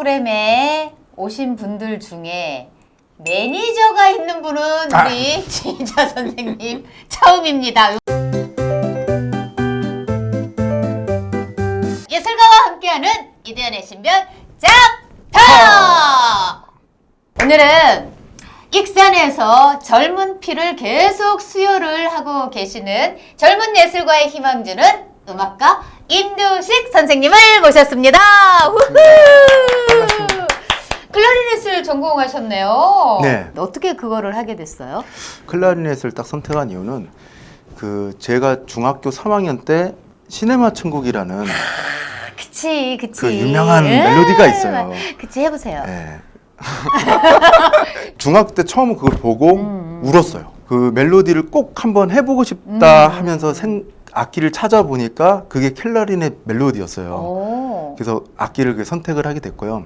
프로그램에 오신 분들 중에 매니저가 있는 분은 우리 지휘자 선생님 처음입니다. 예술가와 함께하는 이대현의 신변 짝터! 오늘은 익산에서 젊은 피를 계속 수혈을 하고 계시는 젊은 예술가의 희망 주는 음악가 임두식 선생님을 모셨습니다. 클라리넷을 전공하셨네요. 네. 어떻게 그거를 하게 됐어요? 클라리넷을 딱 선택한 이유는 제가 중학교 3학년 때 시네마 천국이라는 그치. 그 유명한 멜로디가 있어요. 그치, 해보세요. 네. 중학교 때 처음 그걸 보고 울었어요. 그 멜로디를 꼭 한번 해보고 싶다 하면서 악기를 찾아보니까 그게 클라리넷 멜로디였어요. 오. 그래서 악기를 선택을 하게 됐고요.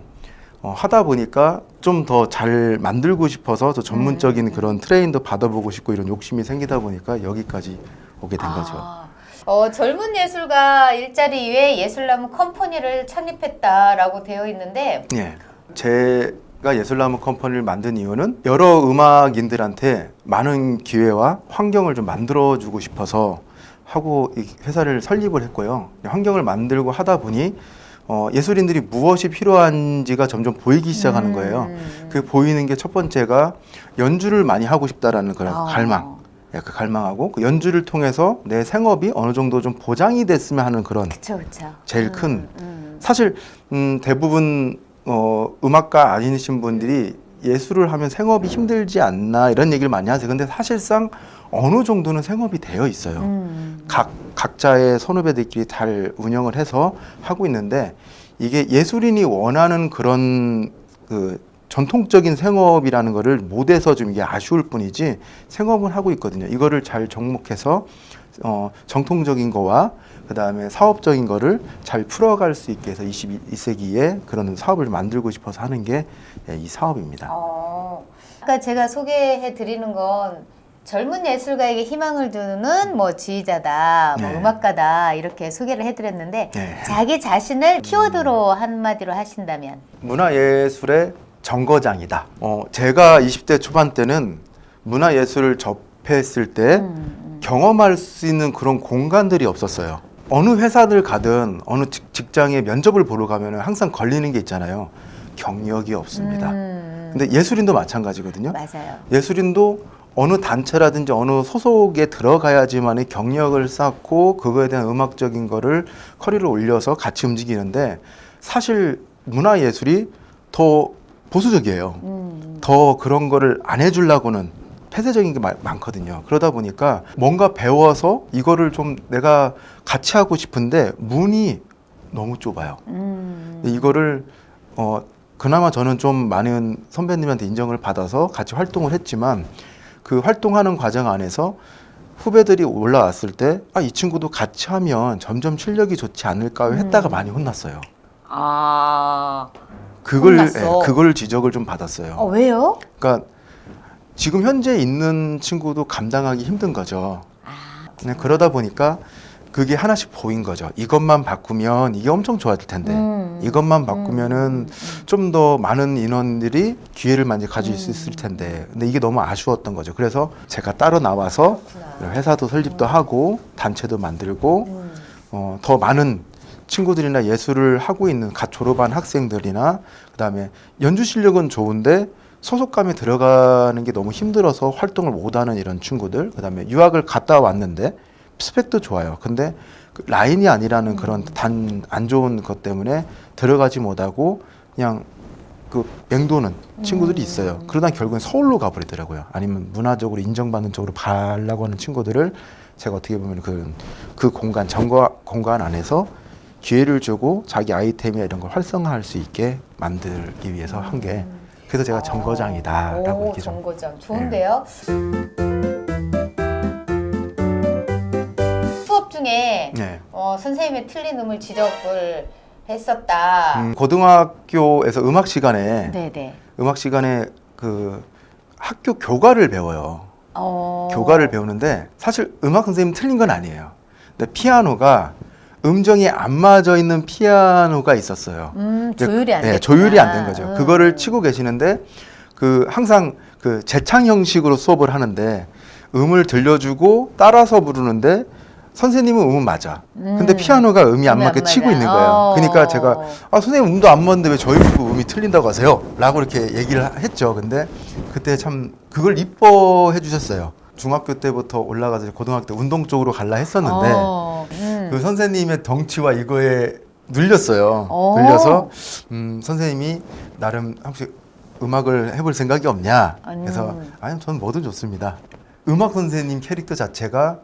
하다 보니까 좀 더 잘 만들고 싶어서 저 전문적인 그런 트레이닝도 받아보고 싶고 이런 욕심이 생기다 보니까 여기까지 오게 된 거죠. 젊은 예술가 일자리 위에 예술나무 컴퍼니를 창립했다라고 되어 있는데 예. 제가 예술나무 컴퍼니를 만든 이유는 여러 음악인들한테 많은 기회와 환경을 좀 만들어주고 싶어서 하고 이 회사를 설립을 했고요. 환경을 만들고 하다 보니 예술인들이 무엇이 필요한지가 점점 보이기 시작하는 거예요. 그 보이는 게 첫 번째가 연주를 많이 하고 싶다라는 그런 갈망. 그 갈망하고 그 연주를 통해서 내 생업이 어느 정도 좀 보장이 됐으면 하는 그런 그쵸. 제일 큰 사실 대부분 음악가 아니신 분들이 예술을 하면 생업이 힘들지 않나 이런 얘기를 많이 하세요. 근데 사실상 어느 정도는 생업이 되어 있어요. 각자의 선후배들끼리 잘 운영을 해서 하고 있는데 이게 예술인이 원하는 그런 전통적인 생업이라는 거를 못해서 좀 이게 아쉬울 뿐이지 생업은 하고 있거든요. 이거를 잘 접목해서 정통적인 거와 그 다음에 사업적인 거를 잘 풀어갈 수 있게 해서 21세기에 그런 사업을 만들고 싶어서 하는 게 이 사업입니다. 아까 제가 소개해 드리는 건 젊은 예술가에게 희망을 주는 지휘자다, 네. 음악가다 이렇게 소개를 해드렸는데 네. 자기 자신을 키워드로 한마디로 하신다면 문화예술의 정거장이다. 제가 20대 초반 때는 문화예술을 접했을 때 경험할 수 있는 그런 공간들이 없었어요. 어느 회사들 가든 어느 직장에 면접을 보러 가면 항상 걸리는 게 있잖아요. 경력이 없습니다. 근데 예술인도 마찬가지거든요. 맞아요. 예술인도 어느 단체라든지 어느 소속에 들어가야지만 경력을 쌓고 그거에 대한 음악적인 거를 커리를 올려서 같이 움직이는데 사실 문화예술이 더 보수적이에요. 더 그런 거를 안 해주려고는 폐쇄적인 게 많거든요. 그러다 보니까 뭔가 배워서 이거를 좀 내가 같이 하고 싶은데 문이 너무 좁아요. 이거를 그나마 저는 좀 많은 선배님한테 인정을 받아서 같이 활동을 했지만 그 활동하는 과정 안에서 후배들이 올라왔을 때 이 친구도 같이 하면 점점 실력이 좋지 않을까 했다가 많이 혼났어요. 그걸 지적을 좀 받았어요. 왜요? 그러니까 지금 현재 있는 친구도 감당하기 힘든 거죠. 네, 그러다 보니까 그게 하나씩 보인 거죠. 이것만 바꾸면 이게 엄청 좋아질 텐데 이것만 바꾸면은 좀 더 많은 인원들이 기회를 많이 가질 수 있을 텐데 근데 이게 너무 아쉬웠던 거죠. 그래서 제가 따로 나와서 회사도 설립도 하고 단체도 만들고 더 많은 친구들이나 예술을 하고 있는 갓 졸업한 학생들이나 그다음에 연주 실력은 좋은데 소속감에 들어가는 게 너무 힘들어서 활동을 못하는 이런 친구들, 그다음에 유학을 갔다 왔는데 스펙도 좋아요. 근데 그 라인이 아니라는 그런 안 좋은 것 때문에 들어가지 못하고 그냥 맹도는 친구들이 있어요. 그러다 결국엔 서울로 가버리더라고요. 아니면 문화적으로 인정받는 쪽으로 가려고 하는 친구들을 제가 어떻게 보면 그 공간, 공간 안에서 기회를 주고 자기 아이템이나 이런 걸 활성화할 수 있게 만들기 위해서 한 게 그래서 제가 정거장이다라고 이렇게 좀. 정거장 좋은데요? 수업 중에 네. 선생님의 틀린 음을 지적을 했었다. 고등학교에서 음악 시간에 네네. 그 학교 교과를 배워요. 교과를 배우는데 사실 음악 선생님 틀린 건 아니에요. 근데 피아노가 음정이 안 맞아 있는 피아노가 있었어요. 조율이 안 됐구나. 조율이 안 된 거죠. 그거를 치고 계시는데 항상 재창 형식으로 수업을 하는데 음을 들려주고 따라서 부르는데 선생님은 음은 맞아. 근데 피아노가 음이 안 맞게 치고 있는 거예요. 그러니까 제가 선생님 음도 안 맞는데 왜 저희 보고 음이 틀린다고 하세요? 라고 이렇게 얘기를 했죠. 근데 그때 참 그걸 이뻐해 주셨어요. 중학교 때부터 올라가서 고등학교 때 운동 쪽으로 갈라 했었는데 그 선생님의 덩치와 이거에 눌렸어요. 눌려서 선생님이 나름 혹시 음악을 해볼 생각이 없냐? 그래서 아니 저는 뭐든 좋습니다. 음악 선생님 캐릭터 자체가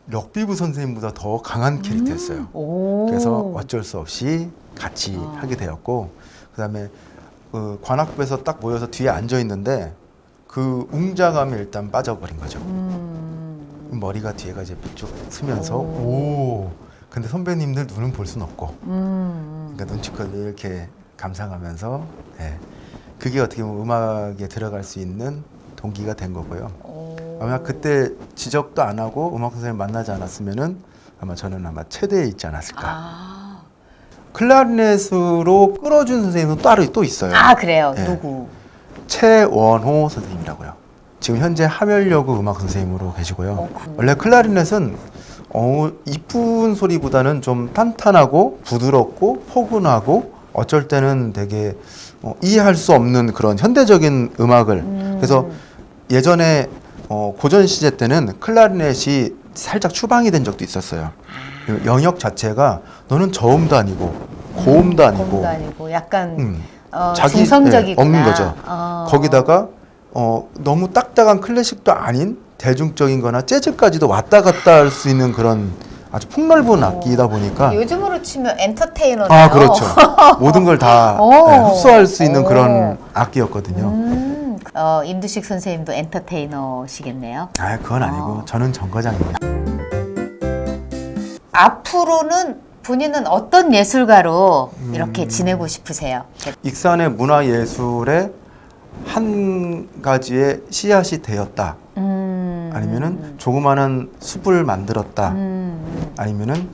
럭비부 선생님보다 더 강한 캐릭터였어요. 그래서 어쩔 수 없이 같이 하게 되었고 그다음에 관악부에서 딱 모여서 뒤에 앉아 있는데 그 웅장함에 일단 빠져버린 거죠. 머리가 뒤에가 이제 쭉 쓰면서 근데 선배님들 눈은 볼 수는 없고 그러니까 눈치껏 이렇게 감상하면서 그게 어떻게 보면 음악에 들어갈 수 있는 동기가 된 거고요. 아마 그때 지적도 안 하고 음악 선생님 만나지 않았으면은 저는 아마 체대에 있지 않았을까. 클라리넷으로 끌어준 선생님은 따로 또 있어요. 그래요? 누구? 최원호 선생님이라고요. 지금 현재 하멸여고 음악 선생님으로 계시고요. 원래 클라리넷은 이쁜 소리보다는 좀 탄탄하고 부드럽고 포근하고 어쩔 때는 되게 이해할 수 없는 그런 현대적인 음악을 그래서 예전에 고전 시제 때는 클라리넷이 살짝 추방이 된 적도 있었어요. 영역 자체가 너는 저음도 아니고 고음도 아니고 약간 자기 중성적이구나. 없는 거죠. 거기다가 너무 딱딱한 클래식도 아닌 대중적인 거나 재즈까지도 왔다 갔다 할 수 있는 그런 아주 폭넓은 악기이다 보니까 요즘으로 치면 엔터테이너네요. 그렇죠. 모든 걸 다 흡수할 수 있는 그런 악기였거든요. 임두식 선생님도 엔터테이너시겠네요. 그건 아니고 저는 정거장입니다. 앞으로는 본인은 어떤 예술가로 이렇게 지내고 싶으세요? 익산의 문화예술의 한 가지의 씨앗이 되었다. 아니면은 조그마한 숲을 만들었다. 아니면은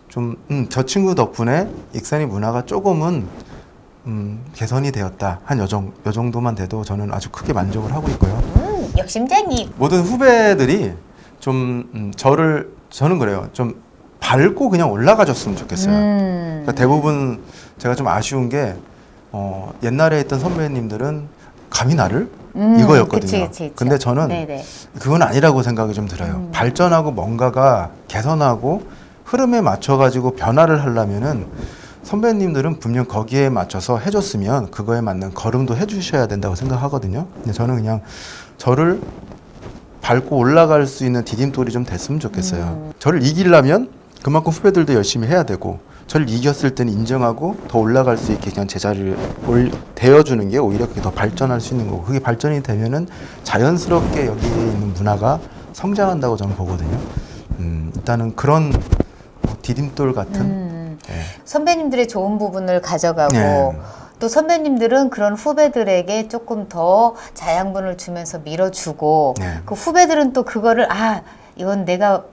좀 저 친구 덕분에 익산의 문화가 조금은 개선이 되었다. 한 요 정도만 돼도 저는 아주 크게 만족을 하고 있고요. 욕심쟁이. 모든 후배들이 좀 저는 그래요. 좀 밟고 그냥 올라가줬으면 좋겠어요. 그러니까 대부분 제가 좀 아쉬운 게 옛날에 있던 선배님들은 감히 나를 이거였거든요. 그치. 근데 저는 그건 아니라고 생각이 좀 들어요. 발전하고 뭔가가 개선하고 흐름에 맞춰가지고 변화를 하려면은 선배님들은 분명 거기에 맞춰서 해줬으면 그거에 맞는 걸음도 해주셔야 된다고 생각하거든요. 근데 저는 그냥 저를 밟고 올라갈 수 있는 디딤돌이 좀 됐으면 좋겠어요. 저를 이기려면 그만큼 후배들도 열심히 해야 되고 저를 이겼을 때는 인정하고 더 올라갈 수 있게 그냥 제자리를 대어주는 게 오히려 그게 더 발전할 수 있는 거고 그게 발전이 되면은 자연스럽게 여기에 있는 문화가 성장한다고 저는 보거든요. 일단은 그런 디딤돌 같은 선배님들의 좋은 부분을 가져가고 또 선배님들은 그런 후배들에게 조금 더 자양분을 주면서 밀어주고 그 후배들은 또 그거를 이건 내가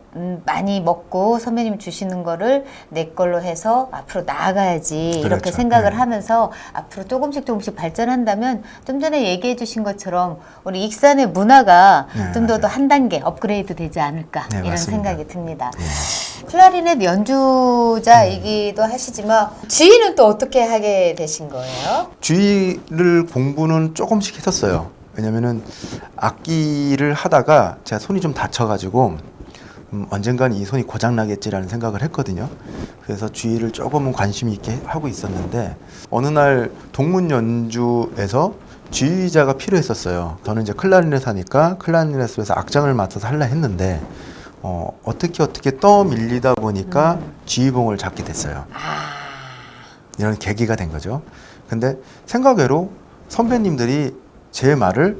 많이 먹고 선배님 주시는 거를 내 걸로 해서 앞으로 나아가야지 이렇게 생각을 하면서 앞으로 조금씩 발전한다면 좀 전에 얘기해 주신 것처럼 우리 익산의 문화가 좀 더 한 단계 업그레이드 되지 않을까 이런 맞습니다. 생각이 듭니다. 클라리넷 연주자이기도 하시지만 지휘는 또 어떻게 하게 되신 거예요? 주의를 공부는 조금씩 했었어요. 왜냐면은 악기를 하다가 제가 손이 좀 다쳐가지고 언젠간 이 손이 고장나겠지라는 생각을 했거든요. 그래서 주의를 조금은 관심 있게 하고 있었는데 어느 날 동문 연주에서 주의자가 필요했었어요. 저는 이제 클라리넷 하니까 클라리넷에서 악장을 맡아서 하려 했는데 어떻게 떠밀리다 보니까 지휘봉을 잡게 됐어요. 이런 계기가 된 거죠. 근데 생각외로 선배님들이 제 말을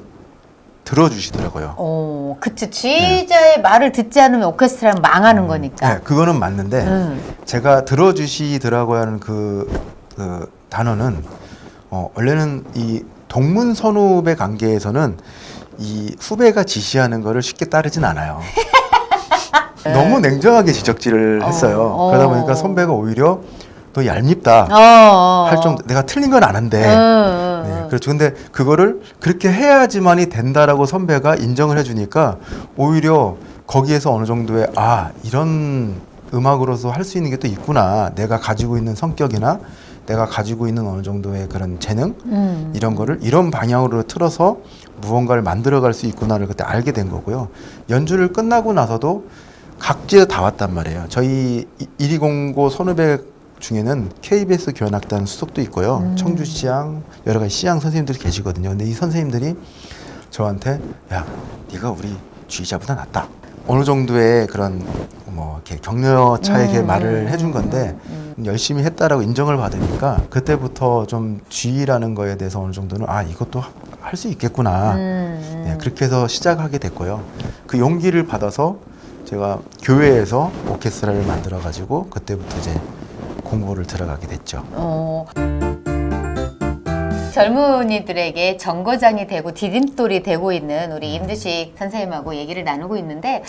들어주시더라고요. 그치. 지휘자의 말을 듣지 않으면 오케스트라는 망하는 거니까. 그거는 맞는데 제가 들어주시더라고요 하는 그 단어는 원래는 이 동문 선후배 관계에서는 이 후배가 지시하는 거를 쉽게 따르진 않아요. 너무 냉정하게 지적질을 했어요. 그러다 보니까 선배가 오히려 너 얄밉다 할 정도, 내가 틀린 건 아는데. 네, 그렇죠. 근데 그거를 그렇게 해야지만이 된다라고 선배가 인정을 해주니까 오히려 거기에서 어느 정도의 이런 음악으로서 할 수 있는 게 또 있구나. 내가 가지고 있는 성격이나 내가 가지고 있는 어느 정도의 그런 재능 이런 거를 이런 방향으로 틀어서 무언가를 만들어갈 수 있구나를 그때 알게 된 거고요. 연주를 끝나고 나서도 각지에 다 왔단 말이에요. 저희 1209 선후배 중에는 KBS 교향악단 수석도 있고요. 청주시향 여러 가지 시향 선생님들이 계시거든요. 근데 이 선생님들이 저한테 야, 네가 우리 주의자보다 낫다. 어느 정도의 그런 뭐 이렇게 격려차에게 말을 해준 건데 열심히 했다라고 인정을 받으니까 그때부터 좀 주의라는 거에 대해서 어느 정도는 이것도 할 수 있겠구나. 네, 그렇게 해서 시작하게 됐고요. 그 용기를 받아서 제가 교회에서 오케스트라를 만들어 가지고 그때부터 이제 공부를 들어가게 됐죠. 젊은이들에게 정거장이 되고 디딤돌이 되고 있는 우리 임두식 선생님하고 얘기를 나누고 있는데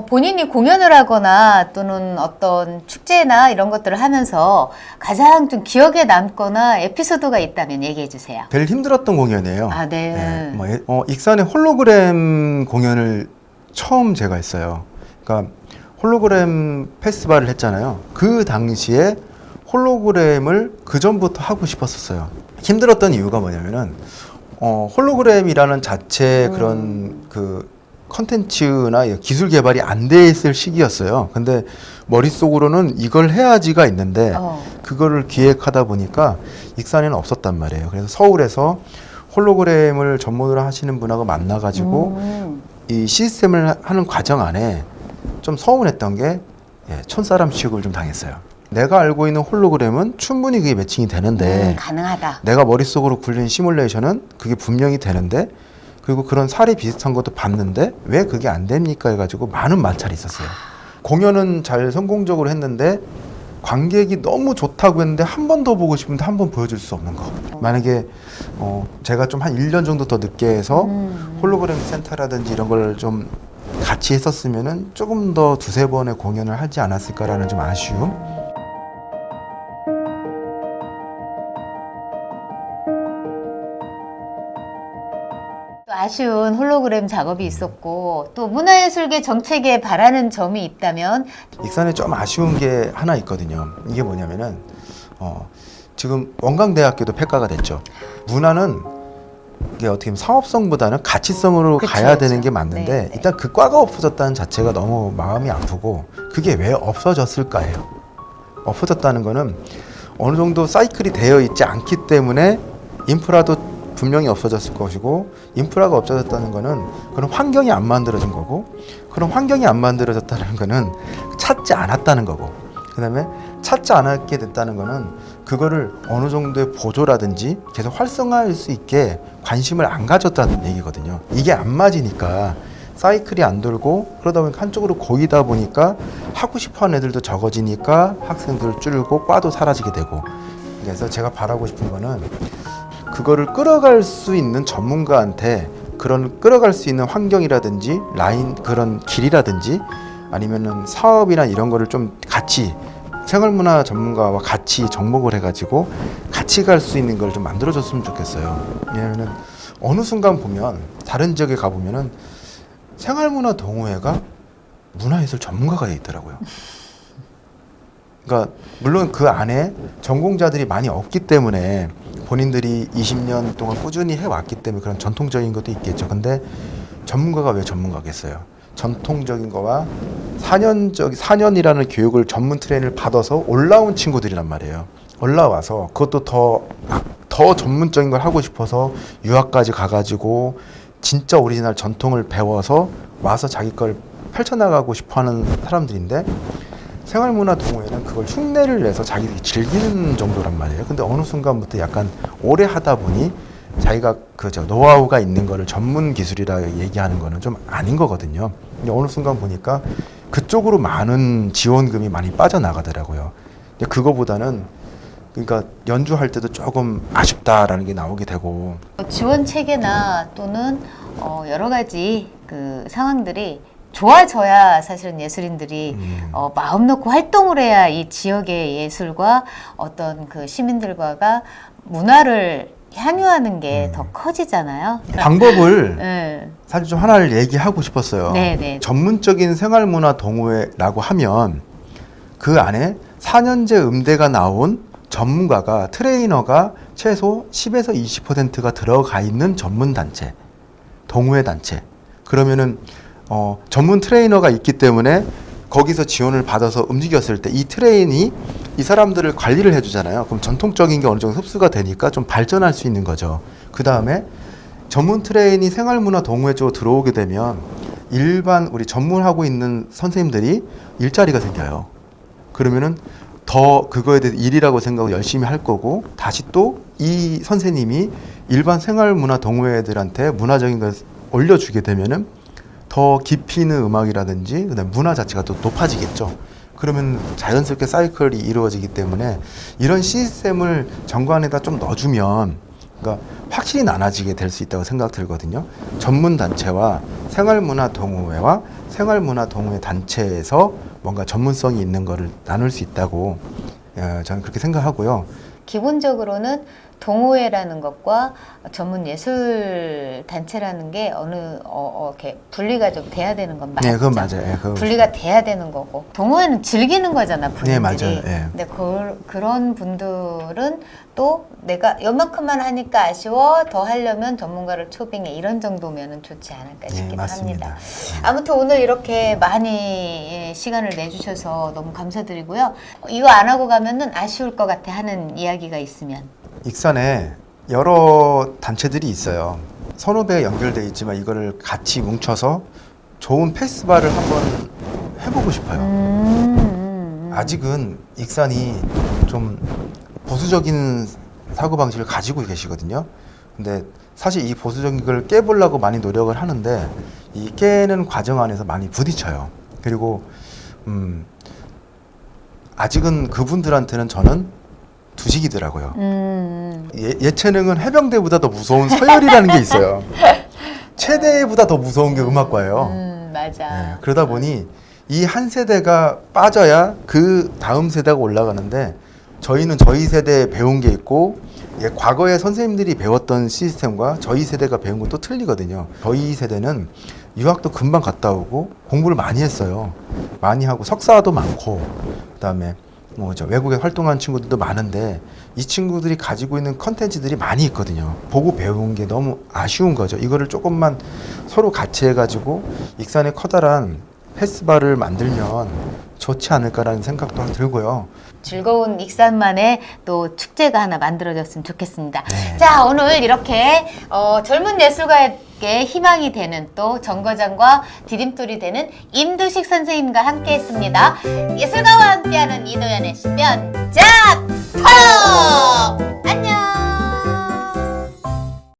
본인이 공연을 하거나 또는 어떤 축제나 이런 것들을 하면서 가장 좀 기억에 남거나 에피소드가 있다면 얘기해 주세요. 제일 힘들었던 공연이에요. 네. 익산의 홀로그램 공연을 처음 제가 했어요. 그러니까 홀로그램 페스티벌을 했잖아요. 그 당시에 홀로그램을 그 전부터 하고 싶었었어요. 힘들었던 이유가 뭐냐면은 홀로그램이라는 자체 그런 그 컨텐츠나 기술 개발이 안 돼 있을 시기였어요. 근데 머릿속으로는 이걸 해야지가 있는데 그거를 기획하다 보니까 익산에는 없었단 말이에요. 그래서 서울에서 홀로그램을 전문으로 하시는 분하고 만나가지고 이 시스템을 하는 과정 안에 좀 서운했던 게 촌사람 취급을 좀 당했어요. 내가 알고 있는 홀로그램은 충분히 그게 매칭이 되는데 가능하다. 내가 머릿속으로 굴린 시뮬레이션은 그게 분명히 되는데 그리고 그런 사례 비슷한 것도 봤는데 왜 그게 안 됩니까 해가지고 많은 마찰이 있었어요. 공연은 잘 성공적으로 했는데 관객이 너무 좋다고 했는데 한 번 더 보고 싶은데 한 번 보여줄 수 없는 거. 만약에 제가 좀 한 1년 정도 더 늦게 해서 홀로그램 센터라든지 이런 걸 좀 같이 했었으면은 조금 더 두세 번의 공연을 하지 않았을까라는 좀 아쉬움. 또 아쉬운 홀로그램 작업이 있었고 또 문화예술계 정책에 바라는 점이 있다면 익산에 좀 아쉬운 게 하나 있거든요. 이게 뭐냐면은 지금 원광대학교도 폐과가 됐죠. 문화는 이게 어떻게 보면 사업성보다는 가치성으로 가야 되는 게 맞는데 일단 그 과가 없어졌다는 자체가 너무 마음이 아프고 그게 왜 없어졌을까요? 없어졌다는 거는 어느 정도 사이클이 되어 있지 않기 때문에 인프라도 분명히 없어졌을 것이고 인프라가 없어졌다는 거는 그런 환경이 안 만들어진 거고 그런 환경이 안 만들어졌다는 거는 찾지 않았다는 거고 그 다음에 찾지 않았게 됐다는 거는 그거를 어느 정도의 보조라든지 계속 활성화할 수 있게 관심을 안 가졌다는 얘기거든요. 이게 안 맞으니까 사이클이 안 돌고 그러다 보니까 한쪽으로 고이다 보니까 하고 싶어하는 애들도 적어지니까 학생들 줄고 과도 사라지게 되고 그래서 제가 바라고 싶은 거는 그거를 끌어갈 수 있는 전문가한테 그런 끌어갈 수 있는 환경이라든지 라인 그런 길이라든지 아니면은 사업이나 이런 거를 좀 같이 생활문화 전문가와 같이 접목을 해가지고 같이 갈 수 있는 걸 좀 만들어줬으면 좋겠어요. 왜냐면은 어느 순간 보면 다른 지역에 가보면은 생활문화 동호회가 문화예술 전문가가 돼 있더라고요. 그러니까 물론 그 안에 전공자들이 많이 없기 때문에 본인들이 20년 동안 꾸준히 해왔기 때문에 그런 전통적인 것도 있겠죠. 근데 전문가가 왜 전문가겠어요? 전통적인 거와 4년이라는 교육을 전문 트레이닝을 받아서 올라온 친구들이란 말이에요. 올라와서 그것도 더 전문적인 걸 하고 싶어서 유학까지 가가지고 진짜 오리지널 전통을 배워서 와서 자기 걸 펼쳐나가고 싶어하는 사람들인데 생활문화 동호회는 그걸 흉내를 내서 자기들이 즐기는 정도란 말이에요. 근데 어느 순간부터 약간 오래 하다 보니 자기가 노하우가 있는 거를 전문 기술이라 얘기하는 거는 좀 아닌 거거든요. 근데 어느 순간 보니까 그쪽으로 많은 지원금이 많이 빠져나가더라고요. 근데 그거보다는 그러니까 연주할 때도 조금 아쉽다라는 게 나오게 되고 지원 체계나 또는 여러 가지 그 상황들이 좋아져야 사실은 예술인들이 마음 놓고 활동을 해야 이 지역의 예술과 어떤 그 시민들과가 문화를 향유하는 게 더 커지잖아요. 방법을 네. 사실 좀 하나를 얘기하고 싶었어요. 네네. 전문적인 생활문화 동호회라고 하면 그 안에 4년제 음대가 나온 전문가가 트레이너가 최소 10에서 20%가 들어가 있는 전문 단체, 동호회 단체. 그러면은 전문 트레이너가 있기 때문에 거기서 지원을 받아서 움직였을 때 이 트레인이 이 사람들을 관리를 해주잖아요. 그럼 전통적인 게 어느 정도 흡수가 되니까 좀 발전할 수 있는 거죠. 그 다음에 전문 트레인이 생활문화 동호회 쪽으로 들어오게 되면 일반 우리 전문하고 있는 선생님들이 일자리가 생겨요. 그러면은 더 그거에 대해서 일이라고 생각하고 열심히 할 거고 다시 또 이 선생님이 일반 생활문화 동호회들한테 문화적인 걸 올려주게 되면은 더 깊이 있는 음악이라든지 그다음에 문화 자체가 또 높아지겠죠. 그러면 자연스럽게 사이클이 이루어지기 때문에 이런 시스템을 정관에다 좀 넣어주면 그러니까 확실히 나눠지게 될 수 있다고 생각 들거든요. 전문 단체와 생활문화 동호회와 생활문화 동호회 단체에서 뭔가 전문성이 있는 거를 나눌 수 있다고 저는 그렇게 생각하고요. 기본적으로는 동호회라는 것과 전문 예술 단체라는 게 이렇게 분리가 좀 돼야 되는 건 맞죠? 네, 그건 맞아요. 네, 그건 분리가 돼야 되는 거고 동호회는 즐기는 거잖아, 본인들이. 네, 맞아요. 네. 근데 그런 분들은 또 내가 요만큼만 하니까 아쉬워, 더 하려면 전문가를 초빙해, 이런 정도면은 좋지 않을까 싶기도 맞습니다. 합니다. 아무튼 오늘 이렇게 많이 시간을 내주셔서 너무 감사드리고요. 이거 안 하고 가면은 아쉬울 것 같아 하는 이야기가 있으면. 익산에 여러 단체들이 있어요. 선후배에 연결돼 있지만 이거를 같이 뭉쳐서 좋은 페스티벌을 한번 해보고 싶어요. 아직은 익산이 좀 보수적인 사고방식을 가지고 계시거든요. 근데 사실 이 보수적인 걸 깨보려고 많이 노력을 하는데 이 깨는 과정 안에서 많이 부딪혀요. 그리고 아직은 그분들한테는 저는 두식이더라고요. 예체능은 해병대보다 더 무서운 서열이라는 게 있어요. 체대보다 더 무서운 게 음악과예요. 맞아. 네, 그러다 보니 이 한 세대가 빠져야 그 다음 세대가 올라가는데 저희는 저희 세대에 배운 게 있고 과거에 선생님들이 배웠던 시스템과 저희 세대가 배운 건 또 틀리거든요. 저희 세대는 유학도 금방 갔다 오고 공부를 많이 했어요. 많이 하고 석사도 많고 그다음에 외국에 활동한 친구들도 많은데 이 친구들이 가지고 있는 컨텐츠들이 많이 있거든요. 보고 배운 게 너무 아쉬운 거죠. 이거를 조금만 서로 같이 해가지고 익산의 커다란 페스티벌을 만들면 좋지 않을까라는 생각도 들고요. 즐거운 익산만의 또 축제가 하나 만들어졌으면 좋겠습니다. 네. 자, 오늘 이렇게 젊은 예술가에게 희망이 되는 또 정거장과 디딤돌이 되는 임두식 선생님과 함께 했습니다. 예술가와 함께하는 이도연의 신변 짝터!